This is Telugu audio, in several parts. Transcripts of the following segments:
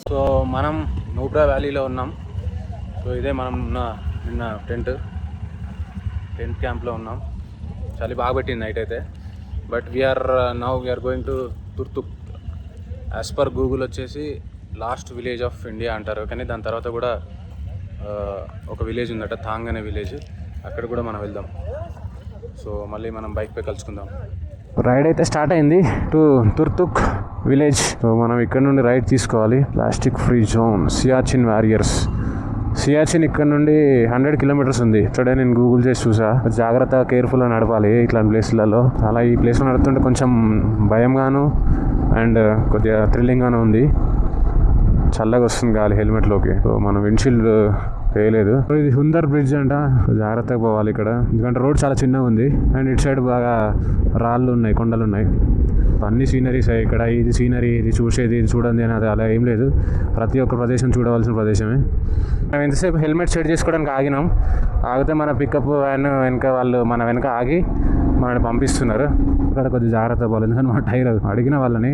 సో మనం నూబ్రా వ్యాలీలో ఉన్నాం. సో ఇదే మనం నిన్న టెంట్ క్యాంప్లో ఉన్నాం. చలి బాగా పెట్టింది నైట్ అయితే. But we are going to Turtuk. As per Google వచ్చేసి లాస్ట్ విలేజ్ ఆఫ్ ఇండియా అంటారు, కానీ దాని తర్వాత కూడా ఒక విలేజ్ ఉందట, థాంగ్ అనే విలేజ్. అక్కడ కూడా మనం వెళ్దాం. సో మళ్ళీ మనం బైక్పై కలుసుకుందాం. రైడ్ అయితే స్టార్ట్ అయింది టు తుర్తుక్ విలేజ్. సో మనం ఇక్కడ నుండి రైడ్ తీసుకోవాలి. Plastic free zone Siachen warriors. Siachen ఇక్కడ నుండి 100 కిలోమీటర్స్ ఉంది. ఇక్కడే నేను గూగుల్ చేసి చూసా. జాగ్రత్త, కేర్ఫుల్గా నడపాలి ఇట్లాంటి ప్లేస్లలో. అలా ఈ ప్లేస్లో నడుస్తుంటే కొంచెం భయంగాను అండ్ కొద్దిగా థ్రిల్లింగ్గాను ఉంది. చల్లగా వస్తుంది గాలి హెల్మెట్లోకి. సో మనం విండ్షీల్డ్ వేయలేదు. ఇది హుందర్ బ్రిడ్జ్ అంట, జాగ్రత్తగా పోవాలి ఇక్కడ, ఎందుకంటే రోడ్ చాలా చిన్నగా ఉంది అండ్ ఇటు సైడ్ బాగా రాళ్ళు ఉన్నాయి, కొండలు ఉన్నాయి. అన్ని సీనరీస్ ఇక్కడ. ఇది సీనరీ, ఇది చూసేది, ఇది చూడండి అని అది అలా ఏం లేదు. ప్రతి ఒక్క ప్రదేశం చూడవలసిన ప్రదేశమే. మేము ఎంతసేపు హెల్మెట్ సెట్ చేసుకోవడానికి ఆగినాం. ఆగితే మన పికప్ వ్యాన్ మన వెనక ఆగి మనల్ని పంపిస్తున్నారు. ఇక్కడ కొద్దిగా జాగ్రత్త పోవాలి, ఎందుకంటే మన టైర్ అడిగిన వాళ్ళని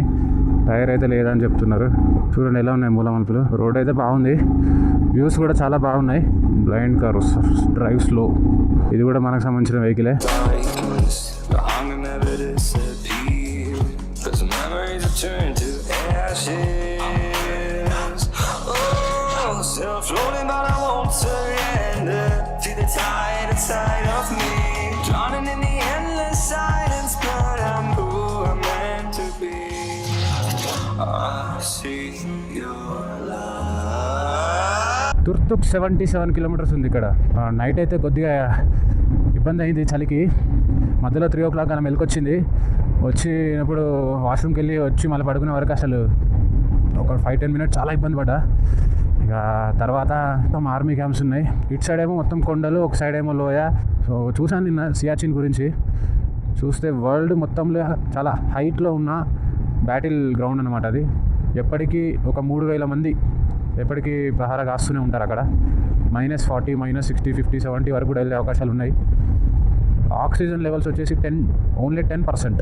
టైర్ అయితే లేదని చెప్తున్నారు. చూడండి ఎలా ఉన్నాయి మూల మలుపులు. రోడ్ అయితే బాగుంది, వ్యూస్ కూడా చాలా బాగున్నాయి. Blind car drive slow. ఇది కూడా మనకు సంబంధించిన వెహికలే. తుర్తుక్ 77 కిలోమీటర్స్ ఉంది ఇక్కడ. నైట్ అయితే కొద్దిగా ఇబ్బంది అయింది చలికి. మధ్యలో 3 o'clock అలా మెలకొచ్చింది. వచ్చినప్పుడు వాష్రూమ్కి వెళ్ళి వచ్చి మళ్ళీ పడుకునే వరకు అసలు ఒక 5-10 minutes చాలా ఇబ్బంది పడ్డా. ఇక తర్వాత ఆర్మీ క్యాంప్స్ ఉన్నాయి. ఇటు సైడ్ ఏమో మొత్తం కొండలు, ఒక సైడ్ ఏమో లోయ. సో చూసాను నిన్న సియాచిన్ గురించి. చూస్తే వరల్డ్ మొత్తంలో చాలా హైట్లో ఉన్న బ్యాటిల్ గ్రౌండ్ అనమాట అది. ఎప్పటికీ ఒక 3,000 మంది ఎప్పటికీ ప్రహార కాస్తూనే ఉంటారు అక్కడ. -40, -60, -50, -70 వరకు కూడా వెళ్ళే అవకాశాలు ఉన్నాయి. ఆక్సిజన్ లెవెల్స్ వచ్చేసి ఓన్లీ 10%.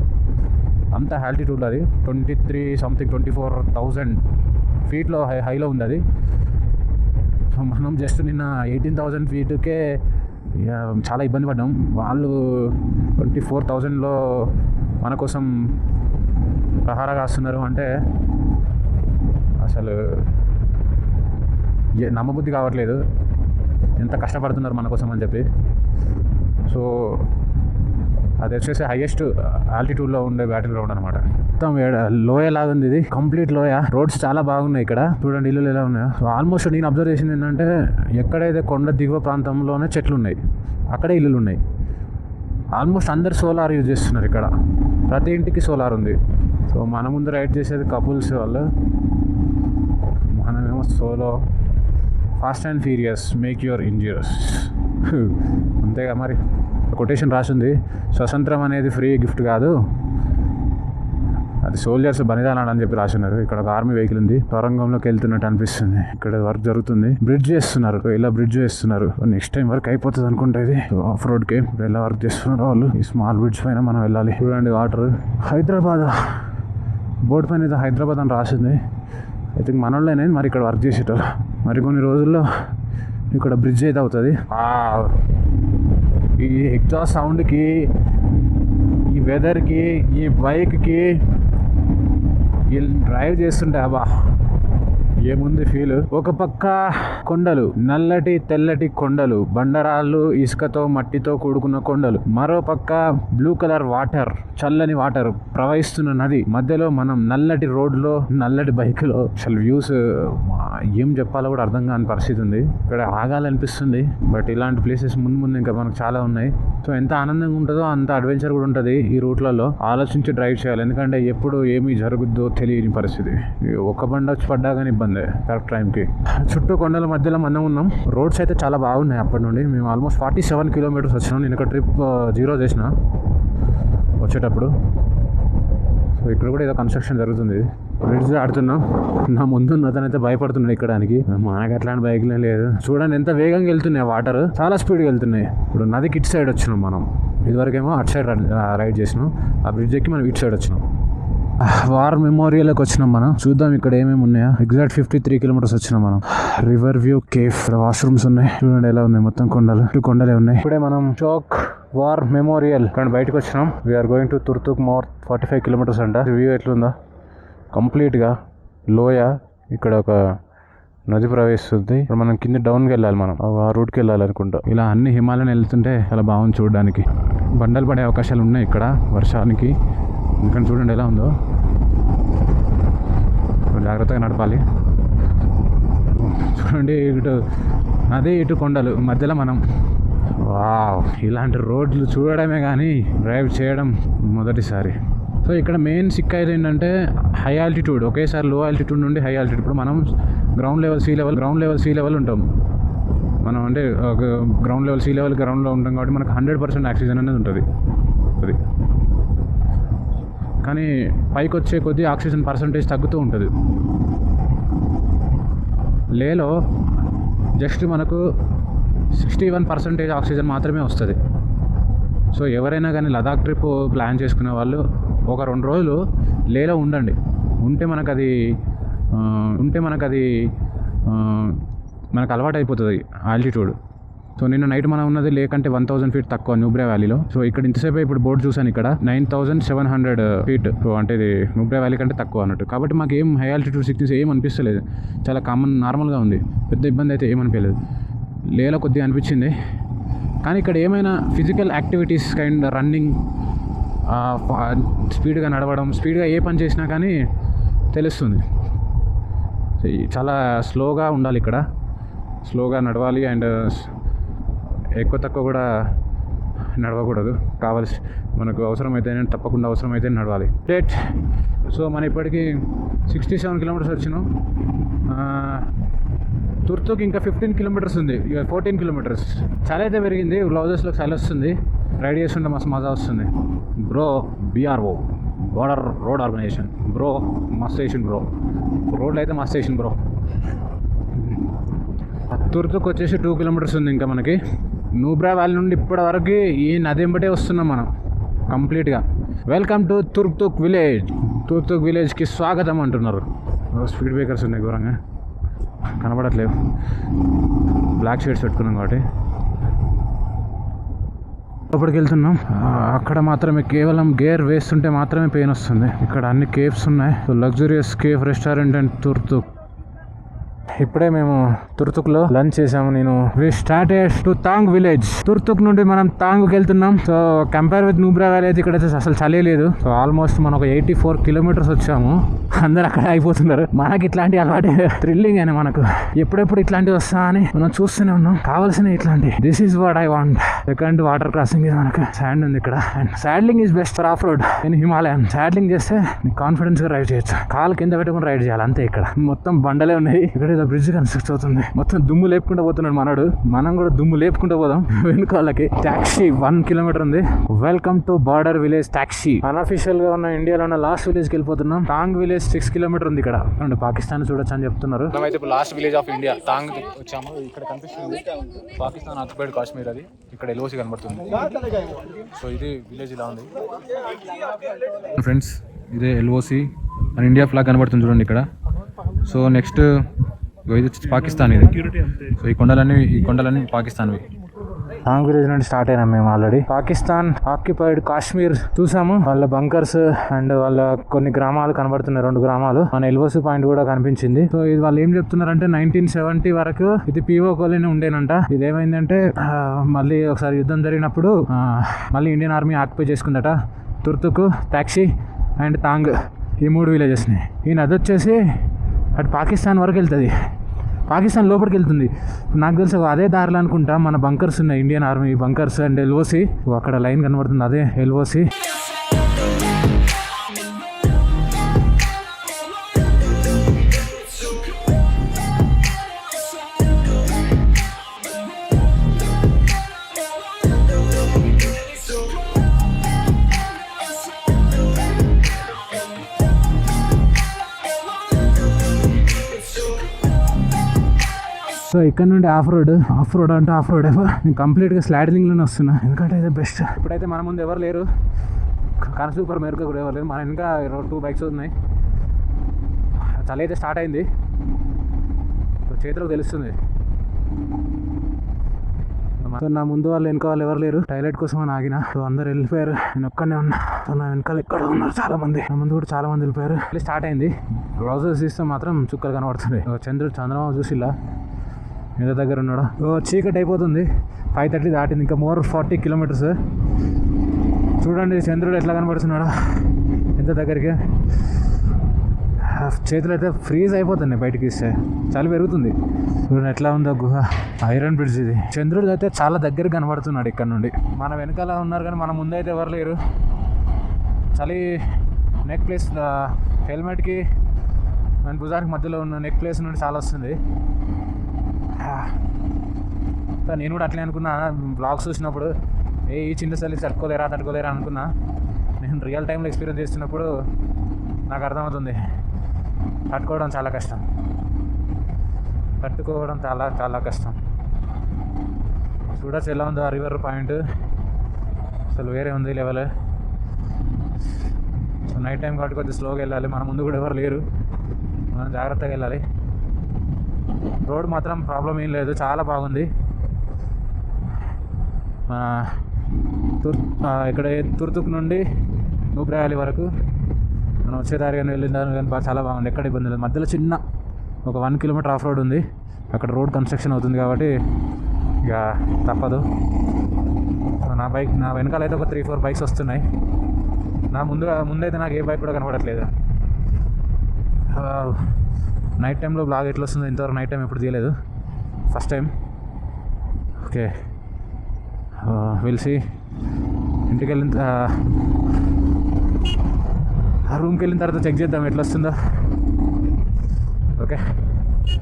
అంత ఆల్టిట్యూడ్లో అది 24,000 ఫీట్లో హైలో ఉంది అది. సో మనం జస్ట్ నిన్న 18,000 ఫీట్కే చాలా ఇబ్బంది పడ్డాం. వాళ్ళు 24,000లో మన కోసం ప్రహార కాస్తున్నారు అంటే అసలు నమ్మబుద్ధి కావట్లేదు, ఎంత కష్టపడుతున్నారు మన కోసం అని చెప్పి. సో అది వచ్చేసి హైయెస్ట్ ఆల్టిట్యూడ్లో ఉండే బ్యాటిల్ గ్రౌండ్ అనమాట. మొత్తం లోయ లాగా ఉంది ఇది, కంప్లీట్ లోయ. రోడ్స్ చాలా బాగున్నాయి ఇక్కడ. చూడండి ఇల్లులు ఎలా ఉన్నాయో. సో ఆల్మోస్ట్ నేను అబ్జర్వ్ చేసింది ఏంటంటే ఎక్కడైతే కొండ దిగువ ప్రాంతంలోనే చెట్లు ఉన్నాయి, అక్కడే ఇల్లులు ఉన్నాయి. ఆల్మోస్ట్ అందరు సోలార్ యూజ్ చేస్తున్నారు ఇక్కడ. ప్రతి ఇంటికి సోలార్ ఉంది. సో మన ముందు రైడ్ చేసేది కపుల్స్ వాళ్ళు, మనమేమో solo. Fast and furious make your injurious. అంతేగా మరి. కొటేషన్ రాసింది, స్వతంత్రం అనేది ఫ్రీ గిఫ్ట్ కాదు, అది సోల్జర్స్ బలిదానాలు అని చెప్పి రాసినారు. ఇక్కడ ఒక ఆర్మీ వెహికల్ ఉంది, తరంగంలోకి వెళ్తున్నట్టు అనిపిస్తుంది. ఇక్కడ వర్క్ జరుగుతుంది, బ్రిడ్జ్ చేస్తున్నారు. ఇలా బ్రిడ్జ్ చేస్తున్నారు. నెక్స్ట్ టైం వర్క్ అయిపోతుంది అనుకుంటా. ఇది ఆఫ్ రోడ్ కి ఎలా వర్క్ చేస్తున్నారు వాళ్ళు. ఈ స్మాల్ బ్రిడ్జ్ పైన మనం వెళ్ళాలి. చూడండి వాటర్. హైదరాబాద్ బోర్డు పైన అయితే హైదరాబాద్ అని రాసింది. ఐ థింక్ మన వాళ్ళనే మరి ఇక్కడ వర్క్ చేసేటోళ్ళు. మరి కొన్ని రోజుల్లో ఇక్కడ బ్రిడ్జ్ అయితే అవుతుంది. ఈ ఎగ్జాస్ట్ సౌండ్కి, ఈ వెదర్కి, ఈ బైక్కి డ్రైవ్ చేస్తుంటే అబ్బా ఏముంది ఫీల్. ఒక పక్క కొండలు, నల్లటి తెల్లటి కొండలు, బండరాళ్ళు, ఇసుకతో మట్టితో కూడుకున్న కొండలు. మరో పక్క బ్లూ కలర్ వాటర్, చల్లని వాటర్ ప్రవహిస్తున్న నది. మధ్యలో మనం నల్లటి రోడ్లో, నల్లటి బైక్లో. అసలు వ్యూస్ ఏం చెప్పాలో కూడా అర్థం కాని పరిస్థితి ఉంది. ఇక్కడ ఆగాలనిపిస్తుంది. బట్ ఇలాంటి ప్లేసెస్ ముందు ఇంకా మనకు చాలా ఉన్నాయి. సో ఎంత ఆనందంగా ఉంటుందో అంత అడ్వెంచర్ కూడా ఉంటుంది ఈ రూట్లలో. ఆలోచించి డ్రైవ్ చేయాలి, ఎందుకంటే ఎప్పుడు ఏమి జరుగుద్దో తెలియని పరిస్థితి. ఒక బండి వచ్చి పడ్డా కానీ ఇబ్బంది కరెక్ట్ టైంకి. చుట్టూ కొండల మధ్యలో మనం ఉన్నాం. రోడ్స్ అయితే చాలా బాగున్నాయి. అప్పటి నుండి మేము ఆల్మోస్ట్ 47 కిలోమీటర్స్ వచ్చినాం. నేను ఒక ట్రిప్ 0 చేసిన వచ్చేటప్పుడు. సో ఇక్కడ కూడా ఏదో కన్స్ట్రక్షన్ జరుగుతుంది. బ్రిడ్జ్ ఆడుతున్నాం. నా ముందున్న అతనైతే భయపడుతున్నాడు ఎక్కడానికి. మనకి అట్లాంటి బైక్లే లేదు. చూడండి ఎంత వేగంగా వెళ్తున్నాయి వాటర్, చాలా స్పీడ్గా వెళ్తున్నాయి. ఇప్పుడు నదికి ఇటు సైడ్ వచ్చినాం మనం. ఇదివరకేమో అటు సైడ్ రైడ్ చేసినాం. ఆ బ్రిడ్జ్ ఎక్కి మనం ఇటు సైడ్ వచ్చినాం. వార్ మెమోరియల్కి వచ్చినాం మనం. చూద్దాం ఇక్కడ ఏమేమి ఉన్నాయా. ఎగ్జాక్ట్ 53 కిలోమీటర్స్ వచ్చినాం మనం. రివర్ వ్యూ కేఫ్, వాష్రూమ్స్ ఉన్నాయి చూడండి ఎలా ఉన్నాయి. మొత్తం కొండలే ఉన్నాయి. ఇప్పుడే మనం చౌక్ వార్ మెమోరియల్ కానీ బయటకు వచ్చినాం. We are going to Turtuk more 45 kilometres అంట. వ్యూ ఎట్లుందా, కంప్లీట్గా లోయ. ఇక్కడ ఒక నది ప్రవేశిస్తుంది. ఇప్పుడు మనం కింద డౌన్కి వెళ్ళాలి. మనం ఆ రూట్కి వెళ్ళాలి అనుకుంటా. ఇలా అన్ని హిమాలయం వెళ్తుంటే చాలా బాగుంది చూడడానికి. బండలు పడే అవకాశాలు ఉన్నాయి ఇక్కడ వర్షానికి. ఎందుకంటే చూడండి ఎలా ఉందో. జాగ్రత్తగా నడపాలి. చూడండి ఇటు నది ఇటు కొండలు మధ్యలో మనం. వావ్, ఇలాంటి రోడ్లు చూడడమే కానీ డ్రైవ్ చేయడం మొదటిసారి. సో ఇక్కడ మెయిన్ సిక్కైతే ఏంటంటే హై ఆల్టిట్యూడ్. ఒకేసారి లో ఆల్టిట్యూడ్ నుండి హై ఆల్టిట్యూడ్. ఇప్పుడు మనం గ్రౌండ్ లెవెల్ సీ లెవెల్ ఉంటాం మనం. అంటే గ్రౌండ్ లెవెల్ గ్రౌండ్లో ఉంటాం కాబట్టి మనకు 100% ఆక్సిజన్ అనేది ఉంటుంది. అది కానీ పైకి వచ్చే కొద్దీ ఆక్సిజన్ పర్సంటేజ్ తగ్గుతూ ఉంటుంది. లేలో జస్ట్ మనకు 61% ఆక్సిజన్ మాత్రమే వస్తుంది. సో ఎవరైనా కానీ లదాఖ్ ట్రిప్ ప్లాన్ చేసుకునే వాళ్ళు ఒక 2 రోజులు లేలో ఉండండి. ఉంటే మనకు అలవాటు అయిపోతుంది ఆల్టిట్యూడ్. సో నిన్న నైట్ మనం ఉన్నది లేకంటే 1000 ఫీట్ తక్కువ న్యూబ్రా వ్యాలీలో. సో ఇక్కడ ఇంతసేపు ఇప్పుడు బోర్డు చూసాను ఇక్కడ 9700 ఫీట్. సో అంటే ఇది న్యూబ్రా వ్యాలీ కంటే తక్కువ అన్నట్టు. కాబట్టి మాకు ఏం హై ఆల్టిట్యూడ్ సిక్నెస్ ఏం అనిపిస్తలేదు. చాలా నార్మల్గా ఉంది. పెద్ద ఇబ్బంది అయితే ఏమనిపించలేదు. లేలో కొద్దిగా అనిపించింది. కానీ ఇక్కడ ఏమైనా ఫిజికల్ యాక్టివిటీస్ కైండ్ రన్నింగ్, స్పీడ్గా నడవడం, స్పీడ్గా ఏ పని చేసినా కానీ తెలుస్తుంది. చాలా స్లోగా ఉండాలి ఇక్కడ. స్లోగా నడవాలి అండ్ ఎక్కువ తక్కువ కూడా నడవకూడదు. మనకు తప్పకుండా అవసరమైతే నడవాలి. డేట్. సో మనం ఇప్పటికీ 67 కిలోమీటర్స్ వచ్చినాం. తుర్తుక్ ఇంకా 15 కిలోమీటర్స్ ఉంది. ఇక 14 కిలోమీటర్స్. చలి అయితే పెరిగింది. గ్లౌజెస్లో చలి వస్తుంది. రైడ్ చేస్తుంటే మజా వస్తుంది. Bro BRO border road organisation bro మస్త్ స్టేషన్ బ్రో. రోడ్లు అయితే మస్త్ స్టేషన్ బ్రో. తుర్తుక్ వచ్చేసి 2 కిలోమీటర్స్ ఉంది ఇంకా మనకి. నూబ్రా వ్యాలీ నుండి ఇప్పటి వరకు ఈ నది ఎంబటే వస్తున్నాం మనం కంప్లీట్గా. వెల్కమ్ టు తుర్తుక్ విలేజ్కి స్వాగతం అంటున్నారు. స్పీడ్ బ్రేకర్స్ ఉన్నాయి ఘోరంగా కనబడట్లేవు. బ్లాక్ షేడ్స్ పెట్టుకున్నాం కాబట్టి లోపలికి వెళ్తున్నాం. అక్కడ మాత్రమే కేవలం గేర్ వేస్తుంటే మాత్రమే పెయిన్ వస్తుంది. ఇక్కడ అన్ని కేవ్స్ ఉన్నాయి. Luxurious cave restaurant and Turtuk. ఇప్పుడే మేము తుర్తుక్లో లంచ్ చేసాము. We started to Thang village. తుర్తుక్ నుండి మనం తాంగ్కి వెళ్తున్నాం. So compare with Nubra valley అయితే ఇక్కడ అసలు చలి లేదు. సో ఆల్మోస్ట్ మనం ఒక 84 కిలోమీటర్స్ వచ్చాము. అందరు అక్కడ అయిపోతున్నారు. మనకి ఇట్లాంటి అలవాటు థ్రిల్లింగ్ అని. మనకు ఎప్పుడెప్పుడు ఇట్లాంటివి వస్తా అని మనం చూస్తూనే ఉన్నాం. కావాల్సిన ఇట్లాంటి this is what I want. Second water crossing ఇది. మనకు శాండ్ ఉంది ఇక్కడ. And saddling is best for off road in Himalayan. Saddling చేస్తే కాన్ఫిడెన్స్ గా రైడ్ చేయొచ్చు. కాలు కింద పెట్టుకుని రైడ్ చేయాలి అంతే. ఇక్కడ మొత్తం బండలే ఉన్నాయి. ఇక్కడ బ్రిడ్జ్ కన్స్ట్రక్ట్ అవుతుంది. మొత్తం దుమ్ము లేపుకుంటూ పోతున్నాడు మనడు. మనం కూడా దుమ్ము లేపుకుంటూ పోదాం. వెనుక వాళ్ళకి టాక్సీ 1 కిలోమీటర్ ఉంది. Welcome to border village taxi. Unofficial గా ఉన్న ఇండియాలో ఉన్న లాస్ట్ విలేజ్ కి వెళ్ళిపోతున్నాం. తాంగ్ విలేజ్ 6 కిలోమీటర్ ఉంది. ఇక్కడ అండ్ పాకిస్తాన్ చూడొచ్చు అని చెప్తున్నారు. లాస్ట్ విలేజ్ ఆఫ్ ఇండియా తాంగ్ వచ్చాము. ఇక్కడ కనిపిస్తుంది పాకిస్తాన్ ఆక్యుపైడ్ కాశ్మీర్. అది ఇక్కడ ఎల్ఓసి కనబడుతుంది. సో ఇది విలేజ్ ఇలా ఉంది ఫ్రెండ్స్. ఇదే ఎల్ఓసి అండ్ ఇండియా ఫ్లాగ్ కనబడుతుంది చూడండి ఇక్కడ. సో నెక్స్ట్ ఇది పాకిస్తాన్. ఇది సో ఈ కొండలన్నీ పాకిస్తాన్వి. తాంగ్ విలేజ్ నుండి స్టార్ట్ అయినాం మేము ఆల్రెడీ. పాకిస్తాన్ ఆక్యుపైడ్ కాశ్మీర్ చూసాము. వాళ్ళ బంకర్స్ అండ్ వాళ్ళ కొన్ని గ్రామాలు కనబడుతున్నాయి. 2 గ్రామాలు. మన ఎల్ఓసి పాయింట్ కూడా కనిపించింది. సో ఇది వాళ్ళు ఏం చెప్తున్నారంటే 1970 వరకు ఇది PO కాలనీ ఉండేనంట. ఇదేమైందంటే మళ్ళీ ఒకసారి యుద్ధం జరిగినప్పుడు మళ్ళీ ఇండియన్ ఆర్మీ ఆక్యుపై చేసుకుందట తుర్తుక్, టాక్సీ అండ్ తాంగ్ ఈ 3 విలేజెస్ని. ఈ నది వచ్చేసి అటు పాకిస్తాన్ వరకు వెళ్తుంది. పాకిస్తాన్ లోపలికి వెళ్తుంది. నాకు తెలుసు అదే దారిలో అనుకుంటా మన బంకర్స్ ఉన్నాయి. Indian army bunkers and LOC. అక్కడ లైన్ కనబడుతుంది, అదే ఎల్ఓసి. సో ఇక్కడ నుండి ఆఫ్ రోడ్ అంటే ఆఫ్ రోడ్ నేను కంప్లీట్గా స్లాడరింగ్లోనే వస్తున్నా. ఎందుకంటే ఇదే బెస్ట్. ఇప్పుడైతే మన ముందు ఎవరు లేరు. కానీ సూపర్ మేరకు కూడా ఇవ్వలేదు. మన ఇంకా 2 బైక్స్ ఉన్నాయి. చలి అయితే స్టార్ట్ అయింది, చేతిలోకి తెలుస్తుంది. నా ముందు వాళ్ళు వెనక వాళ్ళు ఎవరు లేరు. టాయిలెట్ కోసం అని ఆగిన. అందరు వెళ్ళిపోయారు, నేను ఒక్కనే ఉన్నా. నా వెనకాల ఎక్కడ ఉన్నారు చాలా మంది. నా ముందు కూడా చాలా మంది వెళ్ళిపోయారు. స్టార్ట్ అయింది. బ్రౌజర్స్ తీస్తే మాత్రం చుక్కలు కనబడుతున్నాయి. చంద్రమామ చూసిలా మీద దగ్గర ఉన్నాడు. చీకటి అయిపోతుంది. 5:30 దాటింది. ఇంకా 40 కిలోమీటర్స్. చూడండి చంద్రుడు ఎట్లా కనబడుతున్నాడు ఎంత దగ్గరికి. చేతులు అయితే ఫ్రీజ్ అయిపోతున్నాయి బయటకి ఇస్తే. చలి పెరుగుతుంది. చూడండి ఎట్లా ఉందో గుహ. ఐరన్ బ్రిడ్జ్ ఇది. చంద్రుడు అయితే చాలా దగ్గర కనబడుతున్నాడు ఇక్కడ నుండి. మన వెనకాల ఉన్నారు కానీ మన ముందు అయితే ఎవరు లేరు. చలి నెక్ ప్లేస్ హెల్మెట్కి మన భుజానికి మధ్యలో ఉన్న నెక్ ప్లేస్ నుండి చాలా వస్తుంది. నేను కూడా అట్లే అనుకున్నా. బ్లాగ్స్ చూసినప్పుడు ఈ చిన్న చలి తట్టుకోలేరా అనుకున్నా. నేను రియల్ టైంలో ఎక్స్పీరియన్స్ చేస్తున్నప్పుడు నాకు అర్థమవుతుంది తట్టుకోవడం చాలా కష్టం. చూడచ్చు ఎలా ఉందో ఆ రివర్ పాయింట్. అసలు వేరే ఉంది లెవెల్. సో నైట్ టైం కాబట్టి కొద్దిగా స్లోగా వెళ్ళాలి. మన ముందు కూడా ఎవరు లేరు, మనం జాగ్రత్తగా వెళ్ళాలి. రోడ్ మాత్రం ప్రాబ్లం ఏం లేదు, చాలా బాగుంది. ఇక్కడ తుర్తుక్ నుండి నూబ్రా వ్యాలీ వరకు మనం వచ్చేదారి కానీ వెళ్ళిన దాని కానీ చాలా బాగుంది. ఎక్కడ ఇబ్బంది లేదు. మధ్యలో చిన్న ఒక 1 కిలోమీటర్ ఆఫ్ రోడ్ ఉంది. అక్కడ రోడ్ కన్స్ట్రక్షన్ అవుతుంది కాబట్టి ఇక తప్పదు. నా వెనకాల అయితే ఒక 3-4 బైక్స్ వస్తున్నాయి. ముందైతే నాకు ఏ బైక్ కూడా కనపడట్లేదు. నైట్ టైంలో బ్లాగ్ ఎట్లా వస్తుందో ఇంతవరకు నైట్ టైం ఎప్పుడు తీయలేదు, ఫస్ట్ టైం. ఓకే, వెలిసి ఇంటికి వెళ్ళిన రూమ్కి వెళ్ళిన తర్వాత చెక్ చేద్దాం ఎట్లా వస్తుందో. ఓకే,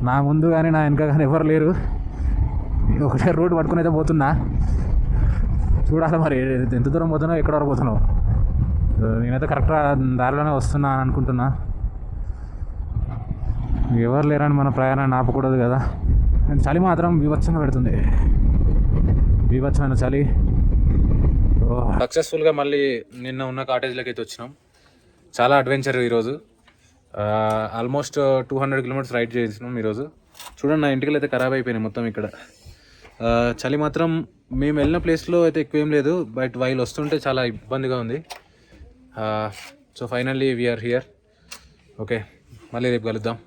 నా ముందు కానీ నా వెనక కానీ ఎవరు లేరు. ఒకటే రోడ్ పట్టుకుని అయితే పోతున్నా. చూడాలి మరి ఎంత దూరం పోతున్నావు, ఎక్కడ వరకు పోతున్నావు. నేనైతే కరెక్ట్గా దారిలోనే వస్తున్నా అని అనుకుంటున్నా. ఎవరు లేరని మన ప్రయాణాన్ని ఆపకూడదు కదా. చలి మాత్రం బీభత్సంగా పెడుతుంది, బీభత్సమైన చలి. సక్సెస్ఫుల్గా మళ్ళీ నిన్న ఉన్న కాటేజ్లోకి అయితే వచ్చినాం. చాలా అడ్వెంచర్ ఈరోజు. ఆల్మోస్ట్ 200 కిలోమీటర్స్ రైడ్ చేసినాం ఈరోజు. చూడండి, నా ఇంటికి అయితే ఖరాబ్ అయిపోయినాయి మొత్తం ఇక్కడ. చలి మాత్రం మేము వెళ్ళిన ప్లేస్లో అయితే ఎక్కువ ఏం లేదు, బట్ వైల్ వస్తుంటే చాలా ఇబ్బందిగా ఉంది. So finally we are here. Okay, మళ్ళీ రేపు కలుద్దాం.